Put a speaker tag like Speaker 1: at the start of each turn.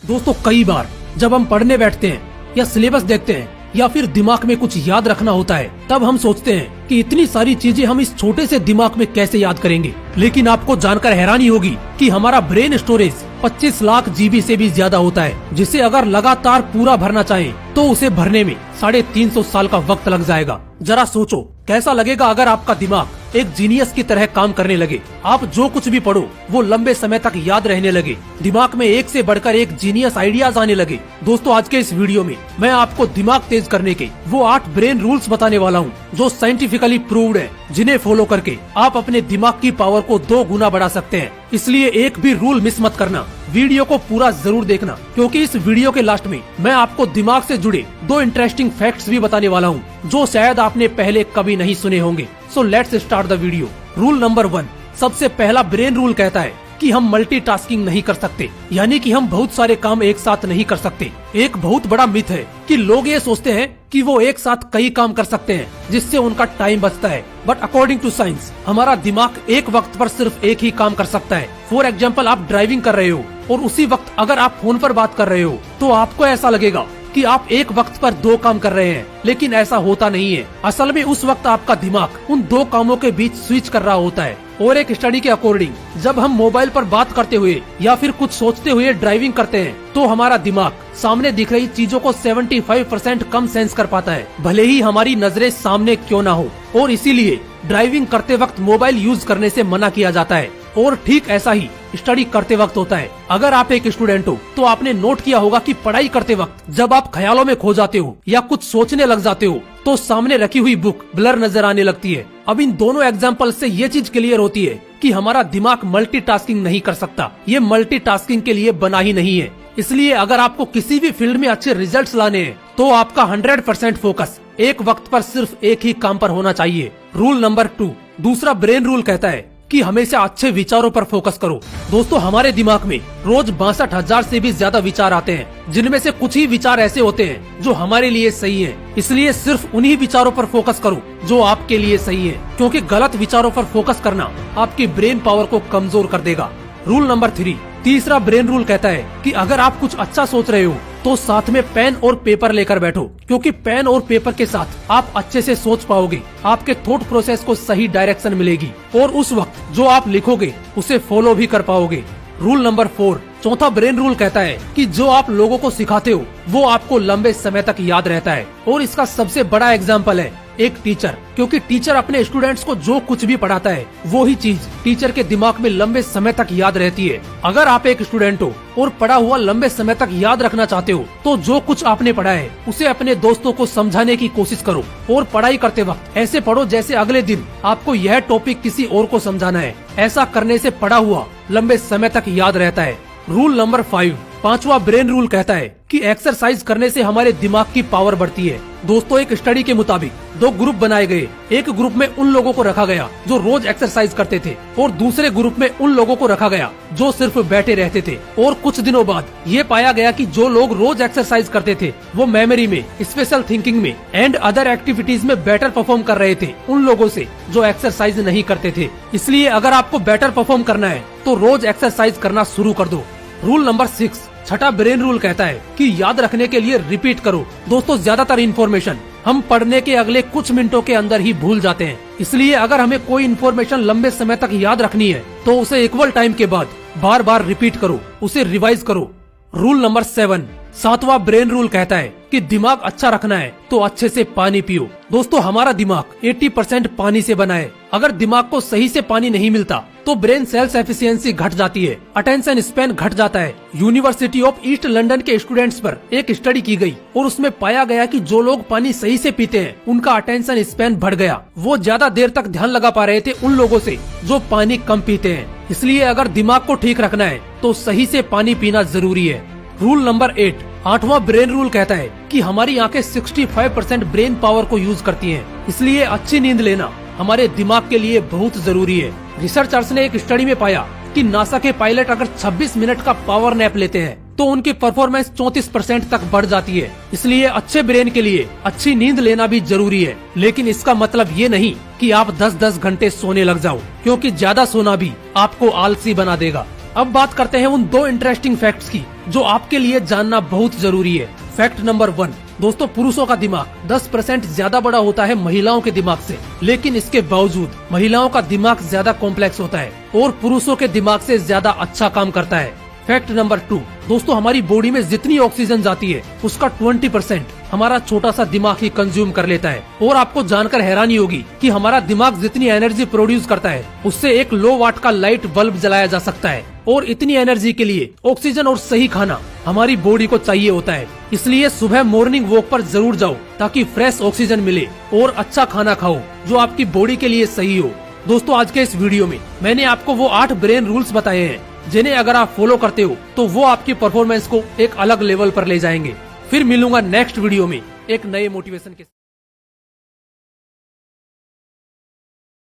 Speaker 1: दोस्तों कई बार जब हम पढ़ने बैठते हैं या सिलेबस देखते हैं या फिर दिमाग में कुछ याद रखना होता है, तब हम सोचते हैं कि इतनी सारी चीजें हम इस छोटे से दिमाग में कैसे याद करेंगे। लेकिन आपको जानकर हैरानी होगी कि हमारा ब्रेन स्टोरेज 25 लाख जीबी से भी ज्यादा होता है, जिसे अगर लगातार पूरा भरना चाहें तो उसे भरने में 350 साल का वक्त लग जाएगा। जरा सोचो कैसा लगेगा अगर आपका दिमाग एक जीनियस की तरह काम करने लगे। आप जो कुछ भी पढ़ो वो लंबे समय तक याद रहने लगे, दिमाग में एक से बढ़कर एक जीनियस आइडियाज आने लगे। दोस्तों आज के इस वीडियो में मैं आपको दिमाग तेज करने के वो 8 ब्रेन रूल्स बताने वाला हूँ जो साइंटिफिकली प्रूव्ड है, जिन्हें फॉलो करके आप अपने दिमाग की पावर को 2 गुना बढ़ा सकते हैं। इसलिए एक भी रूल मिस मत करना, वीडियो को पूरा जरूर देखना, क्योंकि इस वीडियो के लास्ट में मैं आपको दिमाग से जुड़े 2 इंटरेस्टिंग फैक्ट्स भी बताने वाला हूँ जो शायद आपने पहले कभी नहीं सुने होंगे। So let's start the video. Rule number 1, सबसे पहला ब्रेन रूल कहता है कि हम मल्टीटास्किंग नहीं कर सकते, यानी कि हम बहुत सारे काम एक साथ नहीं कर सकते। एक बहुत बड़ा मिथ है कि लोग ये सोचते हैं कि वो एक साथ कई काम कर सकते हैं जिससे उनका टाइम बचता है, बट अकॉर्डिंग टू साइंस हमारा दिमाग एक वक्त पर सिर्फ एक ही काम कर सकता है। फॉर एग्जाम्पल, आप ड्राइविंग कर रहे हो और उसी वक्त अगर आप फोन पर बात कर रहे हो तो आपको ऐसा लगेगा कि आप एक वक्त पर 2 काम कर रहे हैं, लेकिन ऐसा होता नहीं है। असल में उस वक्त आपका दिमाग उन 2 कामों के बीच स्विच कर रहा होता है। और एक स्टडी के अकॉर्डिंग जब हम मोबाइल पर बात करते हुए या फिर कुछ सोचते हुए ड्राइविंग करते हैं तो हमारा दिमाग सामने दिख रही चीजों को 75% कम सेंस कर पाता है, भले ही हमारी नजरें सामने क्यों ना हो। और इसीलिए ड्राइविंग करते वक्त मोबाइल यूज करने से मना किया जाता है। और ठीक ऐसा ही स्टडी करते वक्त होता है। अगर आप एक स्टूडेंट हो तो आपने नोट किया होगा कि पढ़ाई करते वक्त जब आप ख्यालों में खो जाते हो या कुछ सोचने लग जाते हो तो सामने रखी हुई बुक ब्लर नजर आने लगती है। अब इन दोनों एग्जाम्पल से ये चीज क्लियर होती है कि हमारा दिमाग मल्टीटास्किंग नहीं कर सकता, ये मल्टीटास्किंग के लिए बना ही नहीं है। इसलिए अगर आपको किसी भी फील्ड में अच्छे रिजल्ट्स लाने हैं तो आपका 100% फोकस एक वक्त पर सिर्फ एक ही काम पर होना चाहिए। रूल नंबर 2, दूसरा ब्रेन रूल कहता है कि हमेशा अच्छे विचारों पर फोकस करो। दोस्तों हमारे दिमाग में रोज 62,000 से भी ज्यादा विचार आते हैं, जिनमें से कुछ ही विचार ऐसे होते हैं जो हमारे लिए सही हैं। इसलिए सिर्फ उन्हीं विचारों पर फोकस करो जो आपके लिए सही है, क्योंकि गलत विचारों पर फोकस करना आपकी ब्रेन पावर को कमजोर कर देगा। रूल नंबर 3, तीसरा ब्रेन रूल कहता है कि अगर आप कुछ अच्छा सोच रहे हो तो साथ में पेन और पेपर लेकर बैठो, क्योंकि पेन और पेपर के साथ आप अच्छे से सोच पाओगे, आपके थॉट प्रोसेस को सही डायरेक्शन मिलेगी और उस वक्त जो आप लिखोगे उसे फॉलो भी कर पाओगे। रूल नंबर 4, चौथा ब्रेन रूल कहता है कि जो आप लोगों को सिखाते हो वो आपको लंबे समय तक याद रहता है। और इसका सबसे बड़ा एग्जाम्पल है एक टीचर, क्योंकि टीचर अपने स्टूडेंट्स को जो कुछ भी पढ़ाता है वो ही चीज टीचर के दिमाग में लंबे समय तक याद रहती है। अगर आप एक स्टूडेंट हो और पढ़ा हुआ लंबे समय तक याद रखना चाहते हो तो जो कुछ आपने पढ़ा है उसे अपने दोस्तों को समझाने की कोशिश करो। और पढ़ाई करते वक्त ऐसे पढ़ो जैसे अगले दिन आपको यह टॉपिक किसी और को समझाना है। ऐसा करने से पढ़ा हुआ लंबे समय तक याद रहता है। रूल नंबर 5, पांचवा ब्रेन रूल कहता है कि एक्सरसाइज करने से हमारे दिमाग की पावर बढ़ती है। दोस्तों एक स्टडी के मुताबिक 2 ग्रुप बनाए गए। एक ग्रुप में उन लोगों को रखा गया जो रोज एक्सरसाइज करते थे और दूसरे ग्रुप में उन लोगों को रखा गया जो सिर्फ बैठे रहते थे। और कुछ दिनों बाद ये पाया गया कि जो लोग रोज एक्सरसाइज करते थे वो मेमोरी में, स्पेशल थिंकिंग में एंड अदर एक्टिविटीज में बेटर परफॉर्म कर रहे थे उन लोगों से जो एक्सरसाइज नहीं करते थे। इसलिए अगर आपको बेटर परफॉर्म करना है तो रोज एक्सरसाइज करना शुरू कर दो। रूल नंबर 6, छठा ब्रेन रूल कहता है कि याद रखने के लिए रिपीट करो। दोस्तों ज्यादातर इन्फॉर्मेशन हम पढ़ने के अगले कुछ मिनटों के अंदर ही भूल जाते हैं, इसलिए अगर हमें कोई इन्फॉर्मेशन लंबे समय तक याद रखनी है तो उसे इक्वल टाइम के बाद बार बार रिपीट करो, उसे रिवाइज करो। रूल नंबर 7, सातवां ब्रेन रूल कहता है कि दिमाग अच्छा रखना है तो अच्छे से पानी पियो। दोस्तों हमारा दिमाग 80% पानी से बना है। अगर दिमाग को सही से पानी नहीं मिलता तो ब्रेन सेल्स एफिशिएंसी घट जाती है, अटेंशन स्पैन घट जाता है। यूनिवर्सिटी ऑफ ईस्ट लंदन के स्टूडेंट्स पर एक स्टडी की गई और उसमें पाया गया कि जो लोग पानी सही से पीते हैं उनका अटेंशन स्पैन बढ़ गया। वो ज्यादा देर तक ध्यान लगा पा रहे थे उन लोगों से जो पानी कम पीते हैं। इसलिए अगर दिमाग को ठीक रखना है तो सही से पानी पीना जरूरी है। रूल नंबर 8, आठवां ब्रेन रूल कहता है कि हमारी आंखें 65% ब्रेन पावर को यूज करती हैं, इसलिए अच्छी नींद लेना हमारे दिमाग के लिए बहुत जरूरी है। रिसर्चर्स ने एक स्टडी में पाया कि नासा के पायलट अगर 26 मिनट का पावर नैप लेते हैं तो उनकी परफॉर्मेंस 34% तक बढ़ जाती है। इसलिए अच्छे ब्रेन के लिए अच्छी नींद लेना भी जरूरी है, लेकिन इसका मतलब ये नहीं कि आप 10-10 घंटे सोने लग जाओ, क्योंकि ज्यादा सोना भी आपको आलसी बना देगा। अब बात करते हैं उन 2 इंटरेस्टिंग फैक्ट्स की जो आपके लिए जानना बहुत जरूरी है। फैक्ट नंबर 1, दोस्तों पुरुषों का दिमाग 10% ज्यादा बड़ा होता है महिलाओं के दिमाग से, लेकिन इसके बावजूद महिलाओं का दिमाग ज्यादा कॉम्प्लेक्स होता है और पुरुषों के दिमाग से ज्यादा अच्छा काम करता है। फैक्ट नंबर 2, दोस्तों हमारी बॉडी में जितनी ऑक्सीजन जाती है उसका 20% हमारा छोटा सा दिमाग ही कंज्यूम कर लेता है। और आपको जानकर हैरानी होगी कि हमारा दिमाग जितनी एनर्जी प्रोड्यूस करता है उससे एक लो वाट का लाइट बल्ब जलाया जा सकता है। और इतनी एनर्जी के लिए ऑक्सीजन और सही खाना हमारी बॉडी को चाहिए होता है। इसलिए सुबह मॉर्निंग वॉक पर जरूर जाओ ताकि फ्रेश ऑक्सीजन मिले और अच्छा खाना खाओ जो आपकी बॉडी के लिए सही हो। दोस्तों आज के इस वीडियो में मैंने आपको वो 8 ब्रेन रूल्स बताए हैं जिन्हें अगर आप फॉलो करते हो तो वो आपकी परफॉर्मेंस को एक अलग लेवल पर ले जाएंगे। फिर मिलूंगा नेक्स्ट वीडियो में एक नए मोटिवेशन के